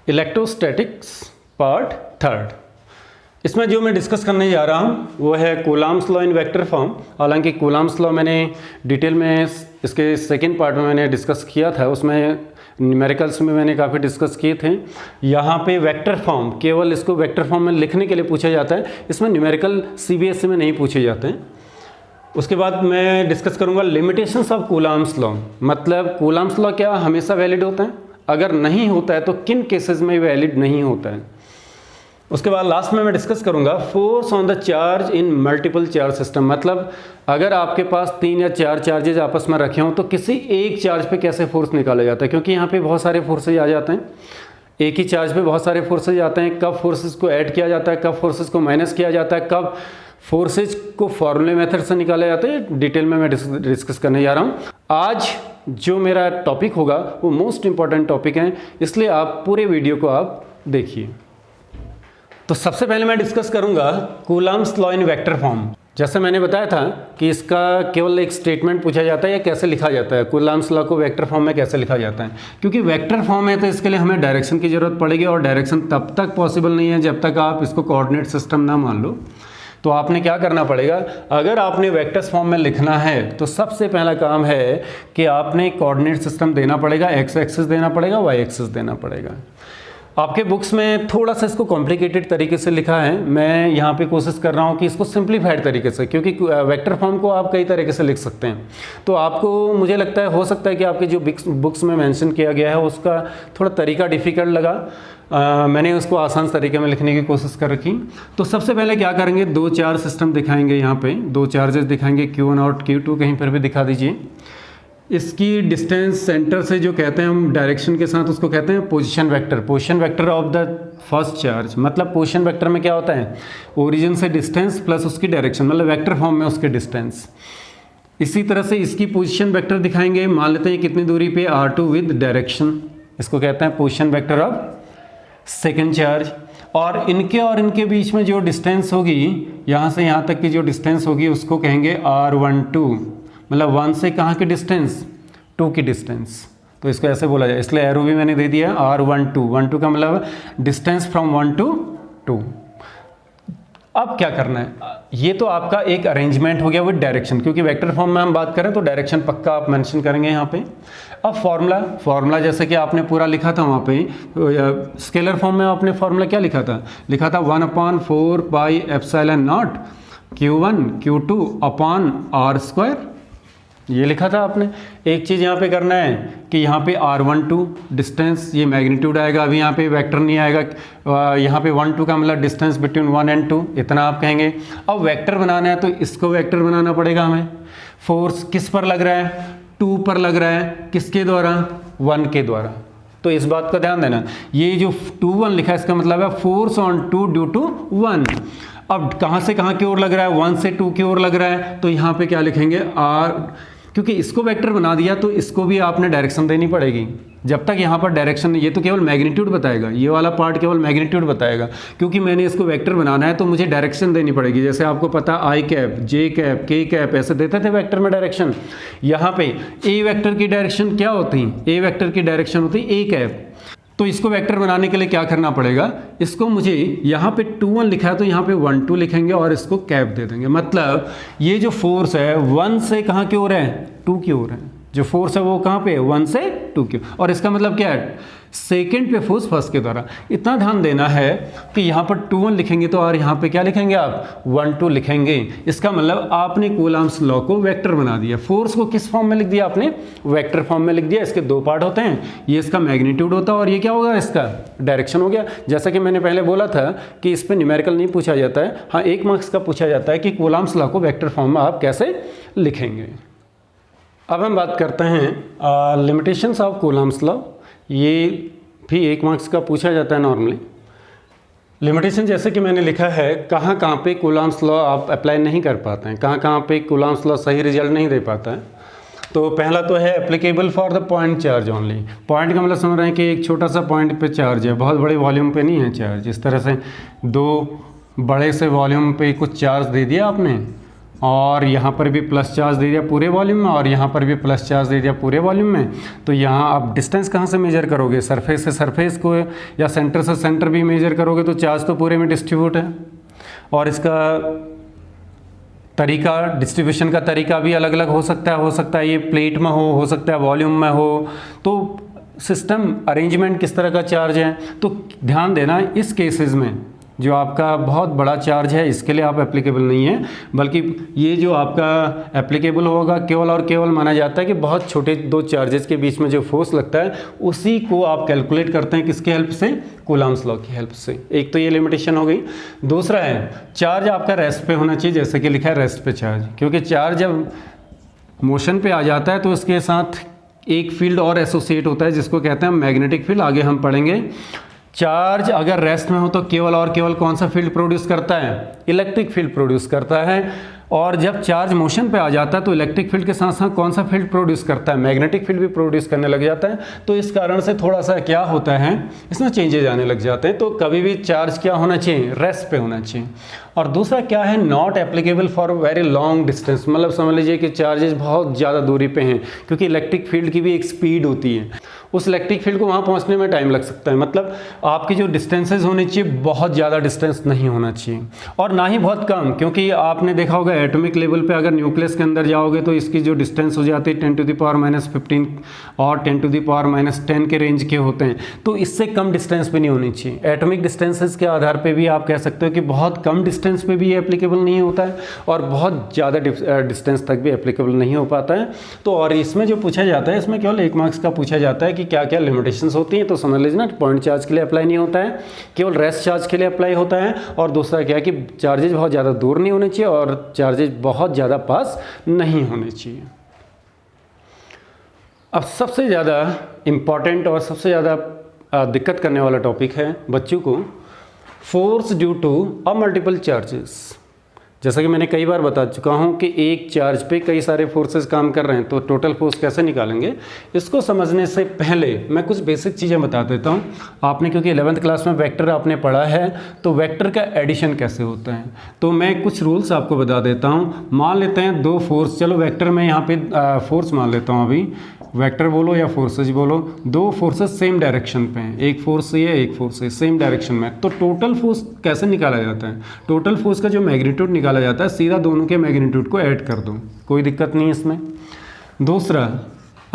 Electrostatics part third. इसमें जो मैं डिस्कस करने जा रहा हूँ वो है Coulomb's law in vector form. हालांकि कूलम्ब्स लॉ मैंने डिटेल में इसके सेकेंड पार्ट में मैंने डिस्कस किया था, उसमें न्यूमेरिकल्स में मैंने काफ़ी डिस्कस किए थे। यहाँ पे वेक्टर फॉर्म, केवल इसको वेक्टर फॉर्म में लिखने के लिए पूछा जाता है, इसमें न्यूमेरिकल CBSE में नहीं पूछे जाते हैं। उसके बाद मैं डिस्कस करूँगा लिमिटेशंस ऑफ कूलम्ब्स लॉ, मतलब कूलम्ब्स लॉ क्या हमेशा वैलिड होता है, अगर नहीं होता है तो किन केसेस में वैलिड नहीं होता है। उसके बाद लास्ट में मैं डिस्कस करूंगा force on the charge in multiple charge system, मतलब अगर आपके पास 3 या 4 चार्जेज आपस में रखे हों तो किसी एक चार्ज पे कैसे फोर्स निकाला जाता है, क्योंकि यहाँ पे बहुत सारे फोर्सेज आ जाते हैं, एक ही चार्ज पे बहुत सारे फोर्सेज आते हैं। कब फोर्सेज को ऐड किया जाता है, कब फोर्सेज को माइनस किया जाता है, कब फोर्सेज को फॉर्मूले मेथड से निकाला जाता है, डिटेल में मैं डिस्कस करने जा रहा हूँ। आज जो मेरा टॉपिक होगा वो मोस्ट इंपॉर्टेंट टॉपिक है, इसलिए आप पूरे वीडियो को आप देखिए। तो सबसे पहले मैं डिस्कस करूंगा Coulomb's law in vector form. जैसे मैंने बताया था कि इसका केवल एक स्टेटमेंट पूछा जाता है या कैसे लिखा जाता है, कूलम्ब्स लॉ को वेक्टर फॉर्म में कैसे लिखा जाता है। क्योंकि वेक्टर फॉर्म है तो इसके लिए हमें डायरेक्शन की ज़रूरत पड़ेगी, और डायरेक्शन तब तक पॉसिबल नहीं है जब तक आप इसको कोऑर्डिनेट सिस्टम ना मान लो। तो आपने क्या करना पड़ेगा, अगर आपने वेक्टर्स फॉर्म में लिखना है तो सबसे पहला काम है कि आपने कोऑर्डिनेट सिस्टम देना पड़ेगा, एक्स एक्सिस देना पड़ेगा, वाई एक्सिस देना पड़ेगा। आपके बुक्स में थोड़ा सा इसको कॉम्प्लिकेटेड तरीके से लिखा है, मैं यहाँ पे कोशिश कर रहा हूँ कि इसको सिंप्लीफाइड तरीके से, क्योंकि वेक्टर फॉर्म को आप कई तरीके से लिख सकते हैं। तो आपको, मुझे लगता है हो सकता है कि आपके जो बुक्स में मेंशन किया गया है उसका थोड़ा तरीका डिफ़िकल्ट लगा, मैंने उसको आसान तरीके में लिखने की कोशिश कर रखी। तो सबसे पहले क्या करेंगे, 2 चार्ज सिस्टम दिखाएंगे, यहाँ पे 2 चार्जेस दिखाएंगे, Q1 और Q2, कहीं पर भी दिखा दीजिए। इसकी डिस्टेंस सेंटर से जो कहते हैं हम डायरेक्शन के साथ, उसको कहते हैं position vector, position vector of the first charge. मतलब पोजीशन वेक्टर में क्या होता है, ओरिजिन से डिस्टेंस प्लस उसकी डायरेक्शन, मतलब वेक्टर फॉर्म में उसके डिस्टेंस। इसी तरह से इसकी पोजीशन वेक्टर दिखाएंगे, मान लेते हैं कितनी दूरी पे, R2 विद डायरेक्शन, इसको कहते हैं position vector of second charge. और इनके बीच में जो डिस्टेंस होगी, यहाँ से यहाँ तक की जो डिस्टेंस होगी उसको कहेंगे R12, मतलब 1 से कहाँ की डिस्टेंस, 2 की डिस्टेंस। तो इसको ऐसे बोला जाए, इसलिए एरो भी मैंने दे दिया R12, 12 का मतलब डिस्टेंस फ्रॉम 1 to 2। अब क्या करना है, ये तो आपका एक अरेंजमेंट हो गया विद डायरेक्शन, क्योंकि वेक्टर फॉर्म में हम बात करें तो डायरेक्शन पक्का आप मेंशन करेंगे यहाँ पे। अब फार्मूला जैसे कि आपने पूरा लिखा था वहाँ पे, स्केलर फॉर्म में आपने फार्मूला क्या लिखा था 1/4 pi epsilon naught Q1 Q2 upon R², ये लिखा था आपने। एक चीज़ यहाँ पे करना है कि यहाँ पे R12 डिस्टेंस, ये मैग्नीट्यूड आएगा, अभी यहाँ पे वेक्टर नहीं आएगा, यहाँ पे 1 2 का मतलब डिस्टेंस बिटवीन 1 and 2, इतना आप कहेंगे। अब वेक्टर बनाना है तो इसको वेक्टर बनाना पड़ेगा हमें। फोर्स किस पर लग रहा है, 2 पर लग रहा है, किसके द्वारा, 1 के द्वारा। तो इस बात का ध्यान देना, ये जो 2 1 लिखा है इसका मतलब है फोर्स ऑन 2 ड्यू टू 1। अब कहाँ से कहाँ की ओर लग रहा है, 1 से 2 की ओर लग रहा है, तो यहाँ पे क्या लिखेंगे R, क्योंकि इसको वेक्टर बना दिया तो इसको भी आपने डायरेक्शन देनी पड़ेगी। जब तक यहाँ पर डायरेक्शन, ये तो केवल मैग्नीट्यूड बताएगा, ये वाला पार्ट केवल मैग्नीट्यूड बताएगा, क्योंकि मैंने इसको वेक्टर बनाना है तो मुझे डायरेक्शन देनी पड़ेगी। जैसे आपको पता I cap, J cap, K cap ऐसे देते थे वेक्टर में डायरेक्शन। यहाँ पे A वेक्टर की डायरेक्शन क्या होती है, A वेक्टर की डायरेक्शन होती है A कैप। तो इसको वेक्टर बनाने के लिए क्या करना पड़ेगा, इसको मुझे यहाँ पे 2 1 लिखा है तो यहाँ पे 1 2 लिखेंगे और इसको कैप दे देंगे। मतलब ये जो फोर्स है 1 से कहाँ की ओर है, 2 की ओर है। जो फोर्स है वो कहाँ पे, 1 से 2 की, और इसका मतलब क्या है, सेकेंड पे फोर्स फर्स्ट के द्वारा। इतना ध्यान देना है कि यहाँ पर 2 1 लिखेंगे तो और यहाँ पे क्या लिखेंगे आप, 1 2 लिखेंगे। इसका मतलब आपने कूलम्ब्स लॉ को वेक्टर बना दिया। फोर्स को किस फॉर्म में लिख दिया आपने, वेक्टर फॉर्म में लिख दिया। इसके 2 पार्ट होते हैं, ये इसका मैग्नीट्यूड होता है और ये क्या होगा, इसका डायरेक्शन हो गया। जैसा कि मैंने पहले बोला था कि इस पर न्यूमेरिकल नहीं पूछा जाता है, हाँ 1 मार्क्स का पूछा जाता है कि कूलम्ब्स लॉ को वेक्टर फॉर्म में आप कैसे लिखेंगे। अब हम बात करते हैं लिमिटेशंस ऑफ कूलम्ब्स लॉ। ये भी 1 मार्क्स का पूछा जाता है नॉर्मली। लिमिटेशन जैसे कि मैंने लिखा है, कहाँ कहाँ पे कूलम्ब्स लॉ आप अप्लाई नहीं कर पाते हैं, कहाँ कहाँ पे कूलम्ब्स लॉ सही रिजल्ट नहीं दे पाता है। तो पहला तो है applicable for the point charge only. Point का मतलब समझ रहे हैं कि एक छोटा सा पॉइंट पे चार्ज है, बहुत बड़े वॉल्यूम पे नहीं है चार्ज। इस तरह से 2 बड़े से वॉल्यूम पे कुछ चार्ज दे दिया आपने और यहाँ पर भी प्लस चार्ज दे दिया पूरे वॉल्यूम में, और यहाँ पर भी प्लस चार्ज दे दिया पूरे वॉल्यूम में। तो यहाँ आप डिस्टेंस कहाँ से मेजर करोगे, सरफेस से सरफेस को या सेंटर से सेंटर भी मेजर करोगे, तो चार्ज तो पूरे में डिस्ट्रीब्यूट है। और इसका तरीका, डिस्ट्रीब्यूशन का तरीका भी अलग अलग हो सकता है ये प्लेट में हो सकता है वॉल्यूम में हो। तो सिस्टम अरेंजमेंट किस तरह का चार्ज है, तो ध्यान देना इस केसेस में जो आपका बहुत बड़ा चार्ज है इसके लिए आप एप्लीकेबल नहीं है, बल्कि ये जो आपका एप्लीकेबल होगा केवल और केवल माना जाता है कि बहुत छोटे दो चार्जेस के बीच में जो फोर्स लगता है उसी को आप कैलकुलेट करते हैं किसके हेल्प से, कूलम्ब्स लॉ की हेल्प से। एक तो ये लिमिटेशन हो गई। दूसरा है चार्ज आपका रेस्ट पे होना चाहिए, जैसे कि लिखा है रेस्ट पे चार्ज, क्योंकि चार्ज जब मोशन पे आ जाता है तो इसके साथ एक फील्ड और एसोसिएट होता है जिसको कहते हैं मैग्नेटिक फील्ड, आगे हम पढ़ेंगे। चार्ज अगर रेस्ट में हो तो केवल और केवल कौन सा फील्ड प्रोड्यूस करता है, इलेक्ट्रिक फील्ड प्रोड्यूस करता है। और जब चार्ज मोशन पे आ जाता है तो इलेक्ट्रिक फील्ड के साथ साथ कौन सा फील्ड प्रोड्यूस करता है, मैग्नेटिक फील्ड भी प्रोड्यूस करने लग जाता है। तो इस कारण से थोड़ा सा क्या होता है, इसमें चेंजेज आने लग जाते हैं। तो कभी भी चार्ज क्या होना चाहिए, रेस्ट पे होना चाहिए। और दूसरा क्या है, not applicable for very long distance, मतलब समझ लीजिए कि चार्जेस बहुत ज़्यादा दूरी पे हैं, क्योंकि इलेक्ट्रिक फील्ड की भी एक स्पीड होती है, उस इलेक्ट्रिक फील्ड को वहाँ पहुँचने में टाइम लग सकता है। मतलब आपकी जो डिस्टेंसेज होनी चाहिए बहुत ज़्यादा डिस्टेंस नहीं होना चाहिए, और ना ही बहुत कम, क्योंकि आपने देखा होगा एटॉमिक लेवल पे अगर न्यूक्लियस के अंदर जाओगे तो इसकी जो डिस्टेंस हो जाती है 10⁻⁻15 और 10⁻10 के रेंज के होते हैं। तो इससे कम डिस्टेंस पे नहीं होनी चाहिए। एटॉमिक डिस्टेंसेस के आधार पे भी आप कह सकते हो कि बहुत कम डिस्टेंस पे भी ये एप्लीकेबल नहीं होता है, और बहुत ज़्यादा डिस्टेंस तक भी एप्लीकेबल नहीं हो पाता है। तो और इसमें जो पूछा जाता है, इसमें केवल 1 मार्क्स का पूछा जाता है कि क्या क्या लिमिटेशंस होती हैं। तो समझ लीजिए ना, पॉइंट चार्ज के लिए अप्लाई नहीं होता है, केवल रेस्ट चार्ज के लिए अप्लाई होता है। और दूसरा क्या है कि चार्जेज बहुत ज़्यादा दूर नहीं होने चाहिए और चार्जेज बहुत ज़्यादा पास नहीं होने चाहिए। अब सबसे ज़्यादा इम्पॉर्टेंट और सबसे ज़्यादा दिक्कत करने वाला टॉपिक है बच्चों को, force due to a multiple charges. जैसा कि मैंने कई बार बता चुका हूँ कि एक चार्ज पे कई सारे फोर्सेस काम कर रहे हैं, तो टोटल फोर्स कैसे निकालेंगे, इसको समझने से पहले मैं कुछ बेसिक चीज़ें बता देता हूँ। आपने क्योंकि 11th क्लास में वेक्टर आपने पढ़ा है, तो वेक्टर का एडिशन कैसे होता है, तो मैं कुछ रूल्स आपको बता देता हूँ। मान लेते हैं दो फोर्स, चलो वेक्टर में यहाँ पे फोर्स मान लेता हूँ, अभी वेक्टर बोलो या फोर्सेज बोलो, दो फोर्सेस सेम डायरेक्शन पे हैं, एक फोर्स ये है एक फोर्स है, सेम डायरेक्शन में। तो टोटल फोर्स कैसे निकाला जाता है, टोटल फोर्स का जो मैग्नीट्यूड निकाला जाता है, सीधा दोनों के मैग्नीट्यूड को ऐड कर दो, कोई दिक्कत नहीं है इसमें। दूसरा,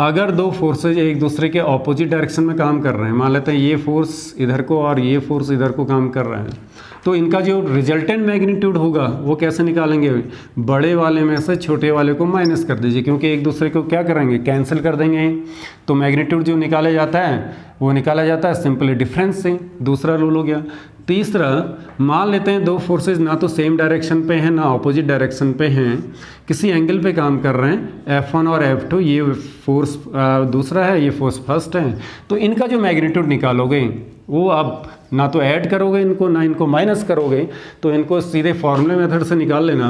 अगर दो फोर्सेज एक दूसरे के ऑपोजिट डायरेक्शन में काम कर रहे हैं, मान लेते हैं ये फोर्स इधर को और ये फोर्स इधर को काम कर रहे हैं, तो इनका जो रिजल्टेंट मैग्नीट्यूड होगा वो कैसे निकालेंगे, बड़े वाले में से छोटे वाले को माइनस कर दीजिए, क्योंकि एक दूसरे को क्या करेंगे, कैंसिल कर देंगे। तो मैग्नीट्यूड जो निकाला जाता है वो निकाला जाता है सिंपली डिफरेंस से। दूसरा रूल हो गया। तीसरा, मान लेते हैं दो फोर्सेस ना तो सेम डायरेक्शन पे हैं ना अपोजिट डायरेक्शन पे हैं, किसी एंगल पे काम कर रहे हैं, F1 और F2, ये फोर्स दूसरा है, ये फोर्स फर्स्ट है। तो इनका जो मैग्नीट्यूड निकालोगे वो आप ना तो ऐड करोगे इनको ना इनको माइनस करोगे, तो इनको सीधे फॉर्मूले मेथड से निकाल लेना।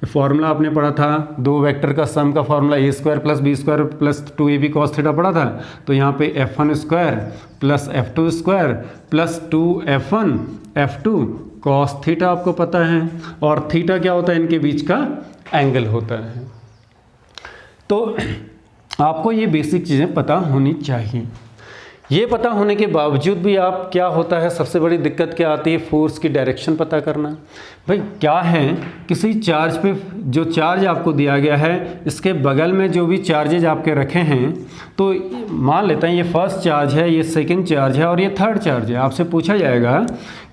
फॉर्मूला आपने पढ़ा था, दो वेक्टर का सम का formula a² + b² + 2ab cos theta पढ़ा था। तो यहाँ पे F1² + F2² + 2F1 F2 cos theta आपको पता है, और थीटा क्या होता है, इनके बीच का एंगल होता है। तो आपको ये बेसिक चीज़ें पता होनी चाहिए। ये पता होने के बावजूद भी आप क्या होता है, सबसे बड़ी दिक्कत क्या आती है, फोर्स की डायरेक्शन पता करना। भाई क्या है, किसी चार्ज पे जो चार्ज आपको दिया गया है, इसके बगल में जो भी चार्जेज आपके रखे हैं, तो मान लेते हैं ये फर्स्ट चार्ज है, ये सेकंड चार्ज है और ये थर्ड चार्ज है। आपसे पूछा जाएगा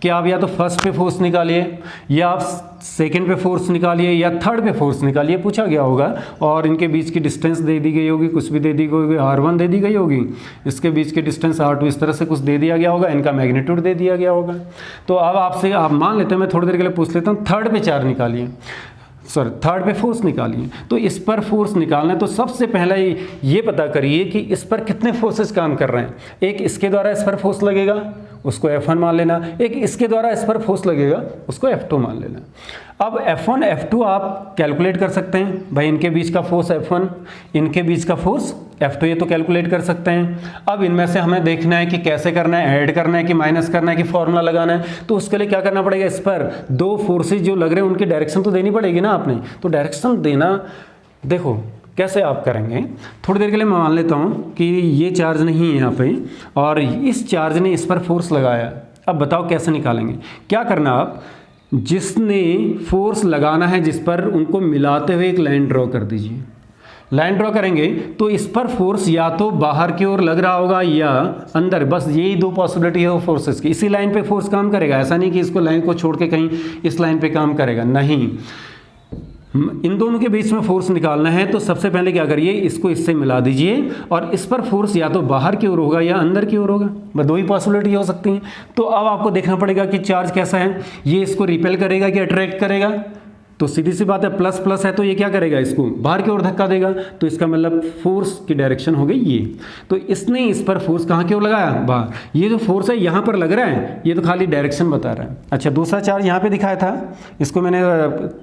कि आप या तो फर्स्ट पे फोर्स निकालिए, या आप सेकंड पे फोर्स निकालिए, या थर्ड पे फोर्स निकालिए, पूछा गया होगा। और इनके बीच की डिस्टेंस दे दी गई होगी, कुछ भी दे दी गई होगी, R1 दे दी गई होगी, इसके बीच की डिस्टेंस R2, इस तरह से कुछ दे दिया गया होगा, इनका मैग्नीट्यूड दे दिया गया होगा। तो अब आपसे आप मान लेते हैं, मैं थोड़ी देर के लिए पूछ लेता हूँ, थर्ड पे चार्ज निकालिए, सॉरी थर्ड पे फोर्स निकालिए। तो इस पर फोर्स निकालना है तो सबसे पहला ये पता करिए कि इस पर कितने फोर्सेस काम कर रहे हैं। एक इसके द्वारा इस पर फोर्स लगेगा, उसको F1 मान लेना, एक इसके द्वारा इस पर फोर्स लगेगा उसको F2 मान लेना। अब F1 F2 आप कैलकुलेट कर सकते हैं भाई, इनके बीच का फोर्स F1, इनके बीच का फोर्स F2, ये तो कैलकुलेट कर सकते हैं। अब इनमें से हमें देखना है कि कैसे करना है, ऐड करना है कि माइनस करना है कि फॉर्मूला लगाना है। तो उसके लिए क्या करना पड़ेगा, इस पर दो फोर्सेज जो लग रहे हैं उनकी डायरेक्शन तो देनी पड़ेगी ना आपने। तो डायरेक्शन देना देखो कैसे आप करेंगे, थोड़ी देर के लिए मैं मान लेता हूँ कि ये चार्ज नहीं है यहाँ पे और इस चार्ज ने इस पर फोर्स लगाया। अब बताओ कैसे निकालेंगे, क्या करना, आप जिसने फोर्स लगाना है जिस पर, उनको मिलाते हुए एक लाइन ड्रॉ कर दीजिए। लाइन ड्रॉ करेंगे तो इस पर फोर्स या तो बाहर की ओर लग रहा होगा या अंदर, बस यही दो पॉसिबिलिटी है वो फोर्सेस की। इसी लाइन पे फोर्स काम करेगा, ऐसा नहीं कि इसको लाइन को छोड़ के कहीं इस लाइन पे काम करेगा, नहीं। इन दोनों के बीच में फोर्स निकालना है तो सबसे पहले क्या करिए, इसको इससे मिला दीजिए और इस पर फोर्स या तो बाहर की ओर होगा या अंदर की ओर होगा, बस दो ही पॉसिबिलिटी हो सकती हैं। तो अब आपको देखना पड़ेगा कि चार्ज कैसा है, ये इसको रिपेल करेगा कि अट्रैक्ट करेगा। तो सीधी सी बात है, प्लस प्लस है तो ये क्या करेगा, इसको बाहर की ओर धक्का देगा। तो इसका मतलब फोर्स की डायरेक्शन हो गई ये। तो इसने इस पर फोर्स कहाँ की ओर लगाया, बाहर। ये जो फोर्स है यहाँ पर लग रहा है, ये तो खाली डायरेक्शन बता रहा है। अच्छा, दूसरा चार्ज यहाँ पे दिखाया था, इसको मैंने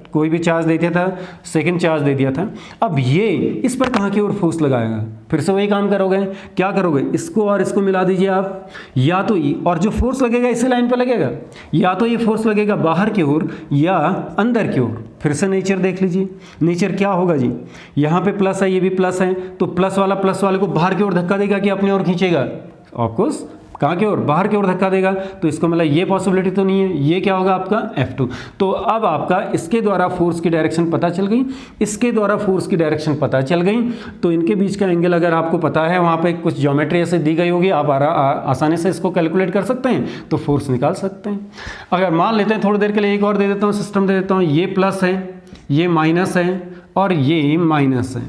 कोई भी चार्ज दे दिया था, सेकंड चार्ज दे दिया था। अब ये इस पर कहाँ की ओर फोर्स लगाएगा, फिर से वही काम करोगे, क्या करोगे, इसको और इसको मिला दीजिए आप, या तो और जो फोर्स लगेगा इसी लाइन पर लगेगा, या तो ये फोर्स लगेगा बाहर की ओर या अंदर की ओर। फिर से नेचर देख लीजिए, नेचर क्या होगा जी, यहाँ पे प्लस है, ये भी प्लस है, तो प्लस वाले को बाहर की ओर धक्का देगा कि अपनी ओर खींचेगा, ऑफकोर्स कहाँ की ओर, बाहर की ओर धक्का देगा। तो इसको मतलब ये पॉसिबिलिटी तो नहीं है, ये क्या होगा आपका F2। तो अब आपका इसके द्वारा फोर्स की डायरेक्शन पता चल गई, इसके द्वारा फोर्स की डायरेक्शन पता चल गई। तो इनके बीच का एंगल अगर आपको पता है, वहाँ पे कुछ ज्योमेट्री ऐसे दी गई होगी, आप आसानी से इसको कैलकुलेट कर सकते हैं, तो फोर्स निकाल सकते हैं। अगर मान लेते हैं, थोड़ी देर के लिए एक और दे देता हूँ, सिस्टम दे देता हूँ, ये प्लस है, ये माइनस है और ये माइनस है।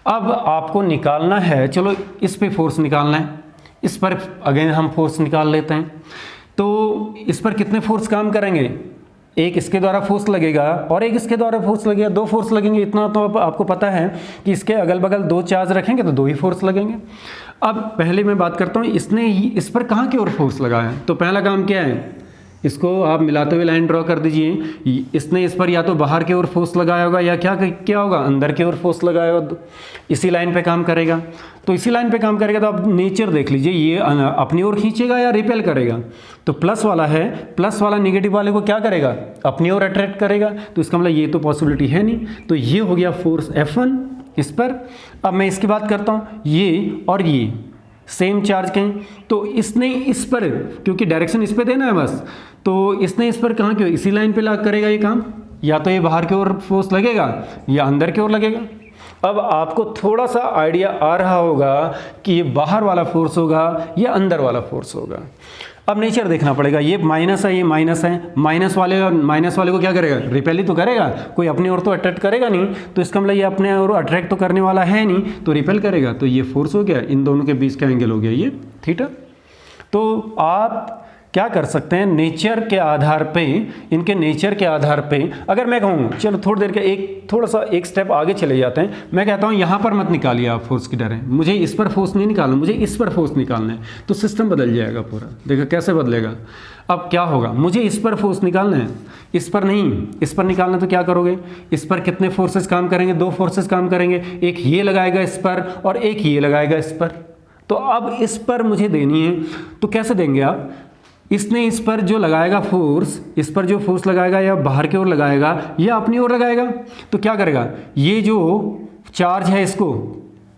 अब आपको निकालना है, चलो इस पे फोर्स निकालना है, इस पर अगेन हम फोर्स निकाल लेते हैं। तो इस पर कितने फोर्स काम करेंगे, एक इसके द्वारा फोर्स लगेगा और एक इसके द्वारा फोर्स लगेगा, दो फोर्स लगेंगे। इतना तो आपको पता है कि इसके अगल बगल दो चार्ज रखेंगे तो दो ही फोर्स लगेंगे। अब पहले मैं बात करता हूँ, इसने इस पर कहाँ की ओर फोर्स लगाया। तो पहला काम क्या है, इसको आप मिलाते हुए लाइन ड्रॉ कर दीजिए। इसने इस पर या तो बाहर की ओर फोर्स लगाया होगा या क्या होगा, अंदर की ओर फोर्स लगाया होगा, इसी लाइन पे काम करेगा। तो इसी लाइन पे काम करेगा तो आप नेचर देख लीजिए, ये अपनी ओर खींचेगा या रिपेल करेगा। तो प्लस वाला है, प्लस वाला निगेटिव वाले को क्या करेगा, अपनी ओर अट्रैक्ट करेगा। तो इसका मतलब ये तो पॉसिबिलिटी है नहीं। तो ये हो गया फोर्स F1 इस पर। अब मैं इसकी बात करता हूँ, ये और ये सेम चार्ज के हैं, तो इसने इस पर, क्योंकि डायरेक्शन इस पे देना है बस, तो इसने इस पर कहाँ की ओर, इसी लाइन पे लग करेगा ये काम, या तो ये बाहर की ओर फोर्स लगेगा या अंदर की ओर लगेगा। अब आपको थोड़ा सा आइडिया आ रहा होगा कि ये बाहर वाला फोर्स होगा या अंदर वाला फोर्स होगा। अब नेचर देखना पड़ेगा, ये माइनस है, ये माइनस है, माइनस वाले को क्या करेगा, रिपेल ही तो करेगा, कोई अपनी ओर तो अट्रैक्ट करेगा नहीं। तो इसका मतलब ये अपने ओर अट्रैक्ट तो करने वाला है नहीं, तो रिपेल करेगा। तो ये फोर्स हो गया, इन दोनों के बीच का एंगल हो गया ये थीटा। तो आप क्या कर सकते हैं, नेचर के आधार पे, इनके नेचर के आधार पे, अगर मैं कहूँ चलो थोड़ी देर के थोड़ा सा एक स्टेप आगे चले जाते हैं, मैं कहता हूँ यहाँ पर मत निकालिए आप फोर्स की डायरेक्शन, मुझे इस पर फोर्स नहीं निकालना, मुझे इस पर फोर्स निकालना है। तो सिस्टम बदल जाएगा पूरा, देखो कैसे बदलेगा। अब क्या होगा, मुझे इस पर फोर्स निकालना है, इस पर नहीं, इस पर निकालना। तो क्या करोगे, इस पर कितने फोर्सेस काम करेंगे, दो फोर्सेस काम करेंगे, एक ये लगाएगा इस पर और एक ये लगाएगा इस पर। तो अब इस पर मुझे देनी है, तो कैसे देंगे आप, इसने इस पर जो लगाएगा फोर्स, इस पर जो फोर्स लगाएगा या बाहर की ओर लगाएगा या अपनी ओर लगाएगा। तो क्या करेगा, ये जो चार्ज है इसको,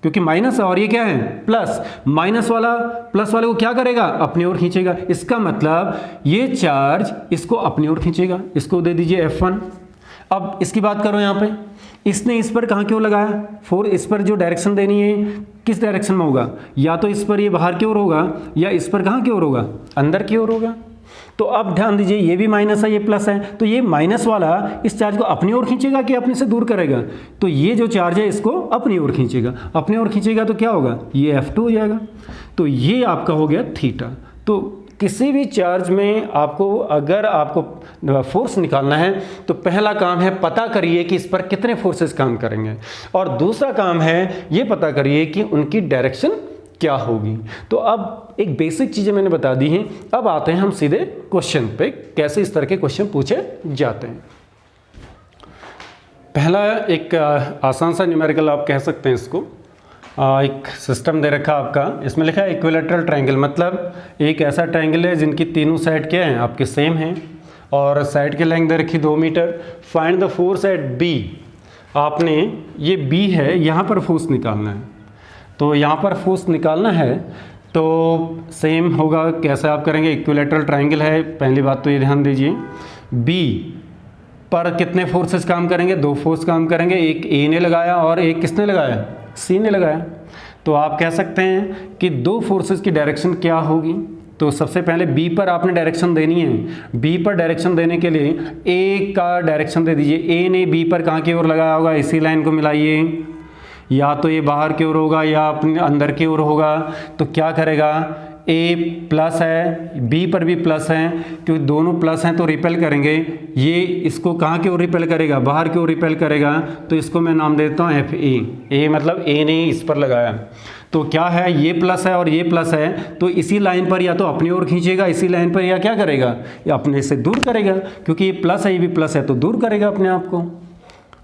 क्योंकि माइनस है और ये क्या है प्लस, माइनस वाला प्लस वाले को क्या करेगा, अपनी ओर खींचेगा। इसका मतलब ये चार्ज इसको अपनी ओर खींचेगा। इसको दे दीजिए F1। अब इसकी बात करो, यहाँ पे इसने इस पर कहाँ की ओर लगाया फोर्स, इस पर जो डायरेक्शन देनी है किस डायरेक्शन में होगा, या तो इस पर ये बाहर की ओर होगा या इस पर कहाँ की ओर होगा, अंदर की ओर होगा। तो अब ध्यान दीजिए, ये भी माइनस है, ये प्लस है, तो ये माइनस वाला इस चार्ज को अपनी ओर खींचेगा कि अपने से दूर करेगा। तो ये जो चार्ज है इसको अपनी ओर खींचेगा, अपनी ओर खींचेगा तो क्या होगा, ये F2 हो जाएगा। तो ये आपका हो गया थीटा। तो किसी भी चार्ज में आपको अगर आपको फोर्स निकालना है तो पहला काम है पता करिए कि इस पर कितने फोर्सेस काम करेंगे, और दूसरा काम है ये पता करिए कि उनकी डायरेक्शन क्या होगी। तो अब एक बेसिक चीज़ें मैंने बता दी हैं, अब आते हैं हम सीधे क्वेश्चन पे, कैसे इस तरह के क्वेश्चन पूछे जाते हैं। पहला एक आसान सा न्यूमेरिकल आप कह सकते हैं इसको। एक सिस्टम दे रखा आपका, इसमें लिखा है इक्विलेटरल ट्रायंगल, मतलब एक ऐसा ट्रायंगल है जिनकी तीनों साइड क्या हैं, आपके सेम हैं और साइड की लेंथ दे रखी 2 metre. Find the force at B. आपने ये बी है, यहाँ पर फोर्स निकालना है, तो यहाँ पर फोर्स निकालना है तो सेम होगा। कैसे आप करेंगे, इक्विलेटरल ट्रायंगल है, पहली बात तो ये ध्यान दीजिए, बी पर कितने फोर्सेस काम करेंगे, 2 फोर्स काम करेंगे, एक ए ने लगाया और एक किसने लगाया, सी ने लगाया। तो आप कह सकते हैं कि 2 फोर्सेस की डायरेक्शन क्या होगी। तो सबसे पहले बी पर आपने डायरेक्शन देनी है। बी पर डायरेक्शन देने के लिए ए का डायरेक्शन दे दीजिए। ए ने बी पर कहाँ की ओर लगाया होगा, इसी लाइन को मिलाइए, या तो ये बाहर की ओर होगा या अपने अंदर की ओर होगा। तो क्या करेगा, ए प्लस है, बी पर भी प्लस है, क्योंकि दोनों प्लस हैं तो रिपेल करेंगे। ये इसको कहाँ की ओर रिपेल करेगा, बाहर की ओर रिपेल करेगा। तो इसको मैं नाम देता हूँ एफ ए। ए मतलब ए ने इस पर लगाया, तो क्या है, ये प्लस है और ये प्लस है, तो इसी लाइन पर या तो अपनी ओर खींचेगा इसी लाइन पर, या क्या करेगा, या अपने से दूर करेगा, क्योंकि ये प्लस है ये भी प्लस है तो दूर करेगा अपने आप को,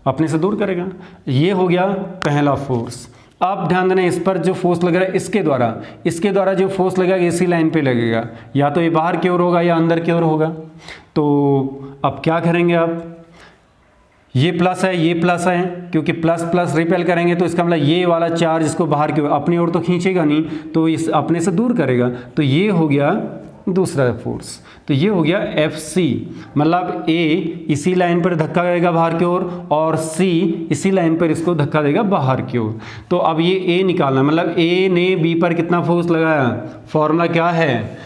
अपने से दूर करेगा। ये हो गया पहला फोर्स। अब ध्यान देना, इस पर जो फोर्स लग रहा है इसके द्वारा जो फोर्स लगेगा इसी लाइन पे लगेगा, या तो ये बाहर की ओर होगा या अंदर की ओर होगा। तो अब क्या करेंगे आप, ये प्लस है ये प्लस है, क्योंकि प्लस प्लस रिपेल करेंगे तो इसका मतलब ये वाला चार्ज इसको बाहर की ओर, अपनी ओर तो खींचेगा नहीं, तो इस अपने से दूर करेगा। तो ये हो गया दूसरा फोर्स। तो ये हो गया एफ सी, मतलब ए इसी लाइन पर धक्का देगा बाहर की ओर और सी इसी लाइन पर इसको धक्का देगा बाहर की ओर। तो अब ये ए निकालना, मतलब ए ने बी पर कितना फोर्स लगाया। फॉर्मूला क्या है,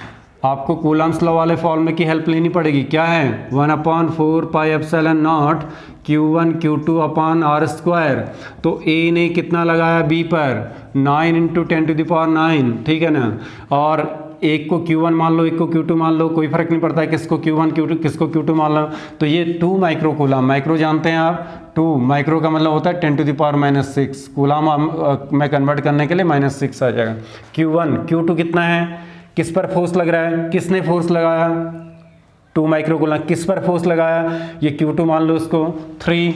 आपको कूलम्स लॉ वाले फॉर्मूले की हेल्प लेनी पड़ेगी। क्या है, 1/4 pi epsilon naught Q1 Q2 upon R square. तो ए ने कितना लगाया बी पर, 9 × 10⁹, ठीक है ना। और एक को Q1 मान लो, एक को Q2 मान लो, कोई फर्क नहीं पड़ता है किसको Q1 Q2 किसको Q2 मान लो। तो ये 2 माइक्रो कूलम, माइक्रो जानते हैं आप, 2 माइक्रो का मतलब होता है 10⁻⁻6 कूलम में कन्वर्ट करने के लिए -6 आ जाएगा। Q1 Q2 कितना है, किस पर फोर्स लग रहा है, किसने फोर्स लगाया, 2 माइक्रो कूलम, किस पर फोर्स लगाया, ये Q2 मान लो इसको, 3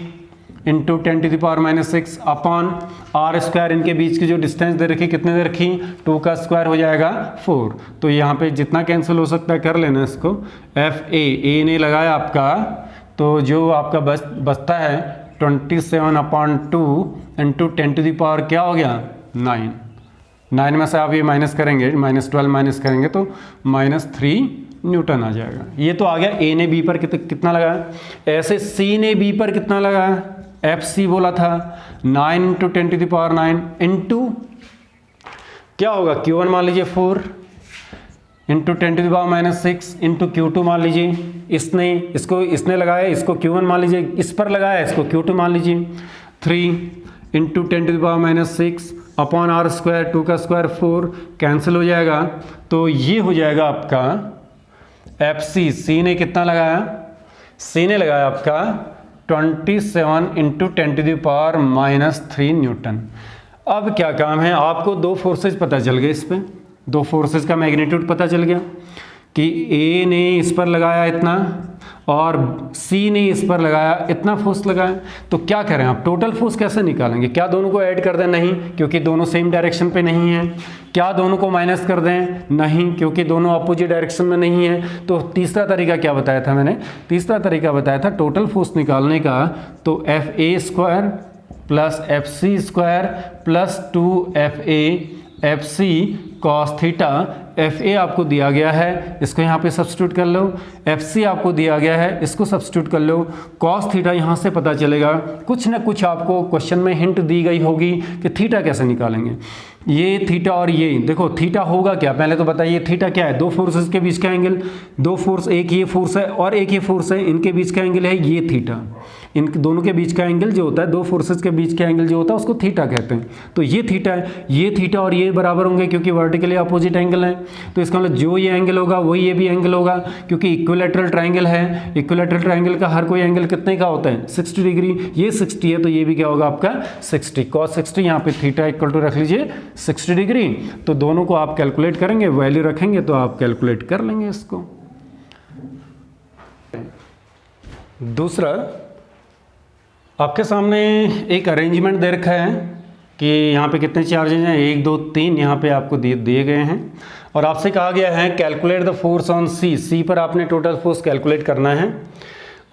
× 10⁻⁻6 अपॉन आर स्क्वायर, इनके बीच की जो डिस्टेंस दे रखी कितने दे रखी, 2 का स्क्वायर हो जाएगा 4। तो यहाँ पे जितना कैंसिल हो सकता है कर लेना इसको। एफ ए ने लगाया आपका, तो जो आपका बचता है 27/2 × 10⁻, क्या हो गया 9 में से आप ये माइनस करेंगे, -12 माइनस करेंगे तो -3 न्यूटन आ जाएगा। ये तो आ गया ए ने बी पर कितना लगाया। ऐसे सी ने बी पर कितना लगाया, एफ सी बोला था 9 × 10⁻9 इंटू क्या होगा, Q1 मान लीजिए 4 × 10⁻6 इंटू Q2 मान लीजिए, इसने लगाया, इसको Q1 मान लीजिए, इस पर लगाया, इसको Q2 मान लीजिए, 3 × 10⁻6 अपॉन आर स्क्वायर, 2 का स्क्वायर 4, कैंसिल हो जाएगा। तो ये हो जाएगा आपका एफ सी। सी ने कितना लगाया, सी ने लगाया आपका 27 × 10⁻³ न्यूटन। अब क्या काम है, आपको 2 फोर्सेज पता चल गए, इस पे 2 फोर्सेज का मैग्नीट्यूड पता चल गया कि ए ने इस पर लगाया इतना और सी ने इस पर लगाया इतना फोर्स लगाया। तो क्या करें आप, टोटल फोर्स कैसे निकालेंगे, क्या दोनों को ऐड कर दें, नहीं, क्योंकि दोनों सेम डायरेक्शन पे नहीं है। क्या दोनों को माइनस कर दें, नहीं, क्योंकि दोनों अपोजिट डायरेक्शन में नहीं है। तो तीसरा तरीका क्या बताया था मैंने, तीसरा तरीका बताया था टोटल फोर्स निकालने का। तो F A square plus F C square plus 2FA F C cos theta. F A आपको दिया गया है, इसको यहाँ पे सब्स्टिट्यूट कर लो, एफ सी आपको दिया गया है, इसको सब्स्टिट्यूट कर लो, कॉस थीटा यहाँ से पता चलेगा। कुछ ना कुछ आपको क्वेश्चन में हिंट दी गई होगी कि थीटा कैसे निकालेंगे। ये थीटा और ये देखो, थीटा होगा क्या, पहले तो बताइए थीटा क्या है, 2 फोर्सेस के बीच का एंगल, 2 फोर्स, एक ये फोर्स है और एक ये फोर्स है, इनके बीच का एंगल है ये थीटा। इन दोनों के बीच का एंगल जो होता है, दो फोर्सेस के बीच का एंगल जो होता है उसको थीटा कहते हैं। तो ये थीटा है, ये थीटा और ये बराबर होंगे क्योंकि वर्टिकली अपोजिट एंगल है। तो इसका मतलब जो ये एंगल होगा वही ये भी एंगल होगा, क्योंकि इक्विलैटरल ट्रायंगल है। इक्विलैटरल ट्रायंगल का हर कोई एंगल कितने का होता है, 60 डिग्री। ये 60 है तो ये भी क्या होगा आपका 60 cos 60। यहाँ पे थीटा इक्वल टू रख लीजिए 60 डिग्री। तो दोनों को आप कैलकुलेट करेंगे, वैल्यू रखेंगे तो आप कैलकुलेट कर लेंगे इसको। दूसरा, आपके सामने एक अरेंजमेंट दे रखा है कि यहाँ पे कितने चार्जेज हैं, 1 2 3 यहाँ पे आपको दिए गए हैं और आपसे कहा गया है कैलकुलेट द फोर्स ऑन सी। सी पर आपने टोटल फोर्स कैलकुलेट करना है।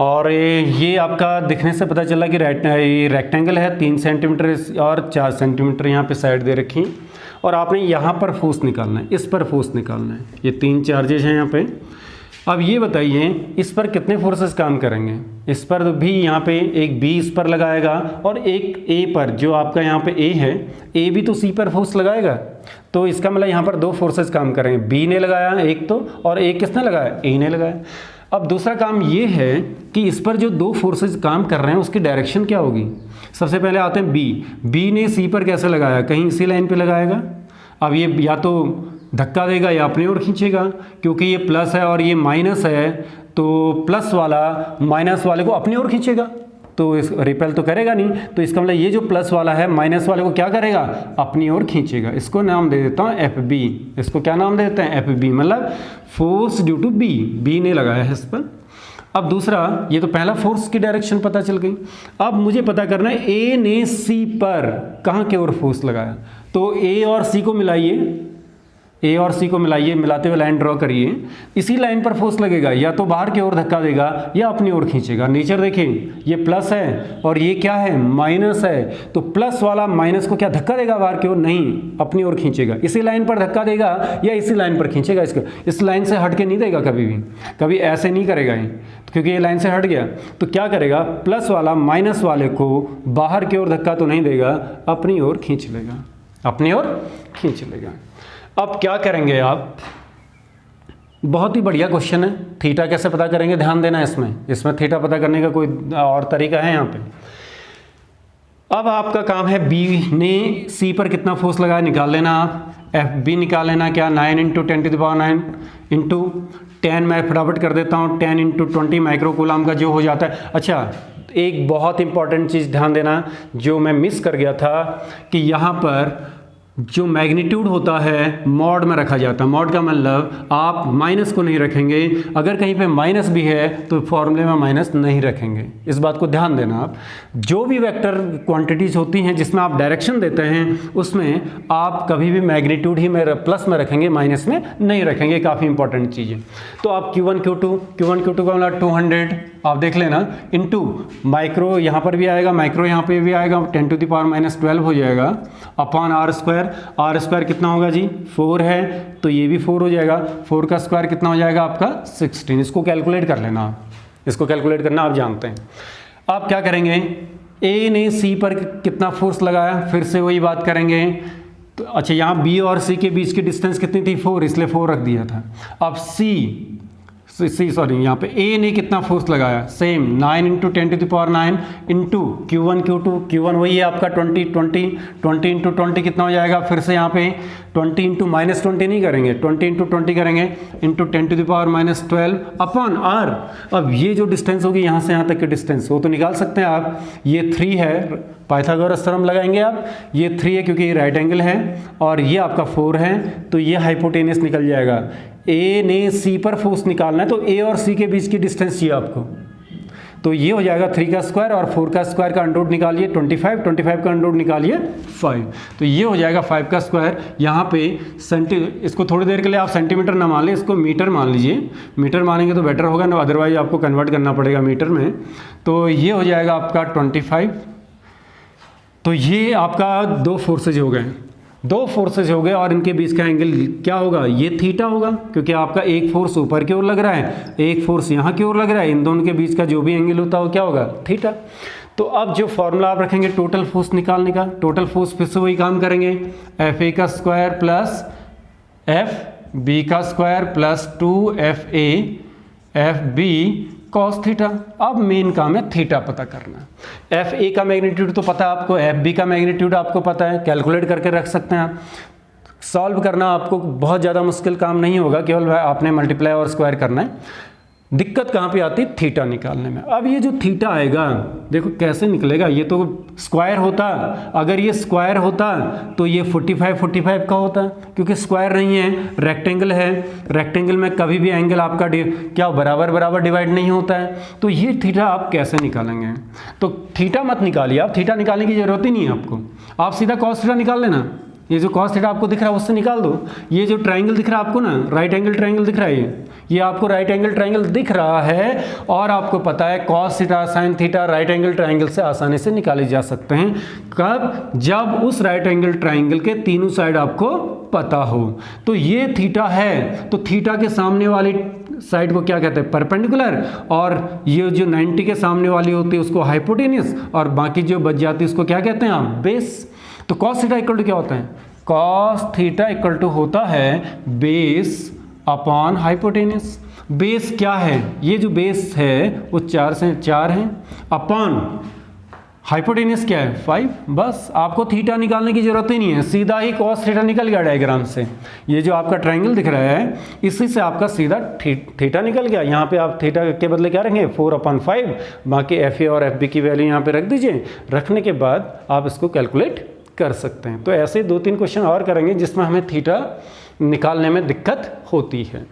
और ये आपका दिखने से पता चला कि रेक्टेंगल है, 3 सेंटीमीटर और 4 सेंटीमीटर यहाँ पे साइड दे रखी और आपने यहाँ पर फोर्स निकालना है, इस पर फोर्स निकालना है। ये 3 चार्जेज हैं यहाँ पे। अब ये बताइए इस पर कितने फोर्सेस काम करेंगे। इस पर भी यहाँ पे एक बी इस पर लगाएगा और एक ए पर, जो आपका यहाँ पे ए है, ए भी तो सी पर फोर्स लगाएगा। तो इसका मतलब यहाँ पर 2 फोर्सेस काम करेंगे, बी ने लगाया एक तो, और एक किसने लगाया, ए ने लगाया। अब दूसरा काम ये है कि इस पर जो 2 फोर्सेस काम कर रहे हैं उसकी डायरेक्शन क्या होगी। सबसे पहले आते हैं बी ने सी पर कैसे लगाया, कहीं इसी लाइन पे लगाएगा। अब ये या तो धक्का देगा या अपनी ओर खींचेगा, क्योंकि ये प्लस है और ये माइनस है, तो प्लस वाला माइनस वाले को अपनी ओर खींचेगा, तो इस रिपेल तो करेगा नहीं। तो इसका मतलब ये जो प्लस वाला है माइनस वाले को क्या करेगा, अपनी ओर खींचेगा। इसको नाम दे देता हूँ एफ बी। इसको क्या नाम दे देते हैं, एफ बी, मतलब फोर्स ड्यू टू बी ने लगाया है इस पर। अब दूसरा, ये तो पहला फोर्स की डायरेक्शन पता चल गई। अब मुझे पता करना है ए ने सी पर कहाँ की ओर फोर्स लगाया। तो ए और सी को मिलाइए, ए और सी को मिलाइए, मिलाते हुए लाइन ड्रॉ करिए। इसी लाइन पर फोर्स लगेगा, या तो बाहर की ओर धक्का देगा या अपनी ओर खींचेगा। नेचर देखें, ये प्लस है और ये क्या है, माइनस है। तो प्लस वाला माइनस को क्या धक्का देगा बाहर की ओर, नहीं, अपनी ओर खींचेगा। इसी लाइन पर धक्का देगा या इसी लाइन पर खींचेगा, इसको इस लाइन से हट के नहीं देगा कभी भी, कभी ऐसे नहीं करेगा ये, क्योंकि ये लाइन से हट गया। तो क्या करेगा, प्लस वाला माइनस वाले को बाहर की ओर धक्का तो नहीं देगा, अपनी ओर खींच लेगा, अपनी ओर खींच लेगा। अब क्या करेंगे आप, बहुत ही बढ़िया क्वेश्चन है। थीटा कैसे पता करेंगे, ध्यान देना इसमें थीटा पता करने का कोई और तरीका है यहाँ पे। अब आपका काम है बी ने सी पर कितना फोर्स लगाया निकाल लेना। आप एफ बी निकाल लेना, क्या 9 × 10⁹ इंटू 10, मैं फटाफट कर देता हूँ, 10 × 20 माइक्रोकूलम का जो हो जाता है। अच्छा, एक बहुत इंपॉर्टेंट चीज़ ध्यान देना जो मैं मिस कर गया था, कि यहाँ पर जो मैग्नीट्यूड होता है मॉड में रखा जाता है। मॉड का मतलब आप माइनस को नहीं रखेंगे, अगर कहीं पे माइनस भी है तो फॉर्मूले में माइनस नहीं रखेंगे। इस बात को ध्यान देना आप। जो भी वेक्टर क्वांटिटीज़ होती हैं जिसमें आप डायरेक्शन देते हैं उसमें आप कभी भी मैग्नीट्यूड ही में प्लस में रखेंगे, माइनस में नहीं रखेंगे। काफ़ी इंपॉर्टेंट चीज़ है। तो आप Q1 Q2 का मतलब 200 आप देख लेना, इंटू माइक्रो यहाँ पर भी आएगा, माइक्रो यहाँ पे भी आएगा, 10⁻⁻12 हो जाएगा, अपॉन आर स्क्वायर कितना होगा जी, 4 है तो ये भी 4 हो जाएगा। 4 का स्क्वायर कितना हो जाएगा आपका 16। इसको कैलकुलेट कर लेना आप, इसको कैलकुलेट करना आप जानते हैं। आप क्या करेंगे, ए ने सी पर कितना फोर्स लगाया, फिर से वही बात करेंगे। तो अच्छा, यहाँ बी और सी के बीच की डिस्टेंस कितनी थी, 4, इसलिए 4 रख दिया था। अब यहाँ पे ए ने कितना फोर्स लगाया, सेम 9 × 10⁹ इंटू Q1 वही है आपका 20 × 20 कितना हो जाएगा, फिर से यहाँ पे 20 × -20 नहीं करेंगे, 20 × 20 करेंगे, इंटू 10⁻12 अपॉन आर। अब ये जो डिस्टेंस होगी यहाँ से यहाँ तक की डिस्टेंस, वो तो निकाल सकते हैं आप। ये 3 है, पाइथागोरस थ्योरम लगाएंगे आप। ये 3 है क्योंकि ये राइट एंगल है, और ये आपका 4 है, तो ये हाइपोटेनस निकल जाएगा। ए ने सी पर फोर्स निकालना है, तो ए और सी के बीच की डिस्टेंस चाहिए आपको। तो ये हो जाएगा 3 का स्क्वायर, और 4 का स्क्वायर का अंडर रूट निकालिए 25 का अंडर रूट निकालिए 5, तो ये हो जाएगा 5 का स्क्वायर। यहाँ पे इसको थोड़ी देर के लिए आप सेंटीमीटर ना मान लें, इसको मीटर मान लीजिए। मीटर मानेंगे तो बेटर होगा ना, अदरवाइज आपको कन्वर्ट करना पड़ेगा मीटर में। तो ये हो जाएगा आपका 25। तो ये आपका 2 फोर्सेज हो गए, 2 फोर्सेज हो गए, और इनके बीच का एंगल क्या होगा, ये थीटा होगा, क्योंकि आपका एक फोर्स ऊपर की ओर लग रहा है, एक फोर्स यहाँ की ओर लग रहा है। इन दोनों के बीच का जो भी एंगल होता है वो क्या होगा, थीटा। तो अब जो फॉर्मूला आप रखेंगे टोटल फोर्स निकालने का, टोटल फोर्स फिर से वही काम करेंगे, एफ ए का स्क्वायर प्लस एफ बी का square plus 2FA F B cos theta. अब मेन काम है थीटा पता करना। एफ ए का मैग्नीट्यूड तो पता है आपको, एफ बी का मैग्नीट्यूड आपको पता है, कैलकुलेट करके रख सकते हैं आप। सॉल्व करना आपको बहुत ज़्यादा मुश्किल काम नहीं होगा, केवल आपने मल्टीप्लाई और स्क्वायर करना है। दिक्कत कहाँ पे आती है? थीटा निकालने में। अब ये जो थीटा आएगा देखो कैसे निकलेगा, ये तो स्क्वायर होता, अगर ये स्क्वायर होता तो ये 45 का होता, क्योंकि स्क्वायर नहीं है, रेक्टेंगल है। रेक्टेंगल में कभी भी एंगल आपका क्या बराबर बराबर डिवाइड नहीं होता है, तो ये थीटा आप कैसे निकालेंगे? तो थीटा मत निकालिए आप, थीटा निकालने की जरूरत ही नहीं है आपको, आप सीधा कॉस थीटा निकाल लेना। ये जो कॉस थीटा आपको दिख रहा है उससे निकाल दो। ये जो ट्राइंगल दिख रहा है आपको ना, राइट एंगल ट्राइंगल दिख रहा है, ये आपको राइट एंगल ट्राइंगल दिख रहा है, और आपको पता है cos theta sine theta right angle triangle से आसानी से निकाले जा सकते हैं। कब? जब उस राइट एंगल ट्राइंगल के तीनों साइड आपको पता हो। तो ये थीटा है, तो थीटा के सामने वाली साइड को क्या कहते हैं? परपेंडिकुलर, और ये जो 90 के सामने वाली होती है उसको हाइपोटेन्यूस, और बाकी जो बच जाती है उसको क्या कहते हैं आप? बेस। तो कॉस थीटा इक्वल टू क्या होता है? कॉस थीटा इक्वल टू होता है बेस अपॉन हाइपोटेन्यूस। बेस क्या है? ये जो बेस है वो 4 से 4 है, अपॉन हाइपोटेन्यूस क्या है? 5। बस आपको थीटा निकालने की जरूरत ही नहीं है, सीधा ही कॉस थीटा निकल गया डायग्राम से। ये जो आपका ट्रायंगल दिख रहा है इसी से आपका सीधा थीटा निकल गया। यहाँ पे आप थीटा के बदले क्या रखेंगे? 4/5। बाकी एफ ए और एफ बी की वैल्यू यहाँ पे रख दीजिए। रखने के बाद आप इसको कैलकुलेट कर सकते हैं। तो ऐसे 2-3 क्वेश्चन और करेंगे जिसमें हमें थीटा निकालने में दिक्कत होती है।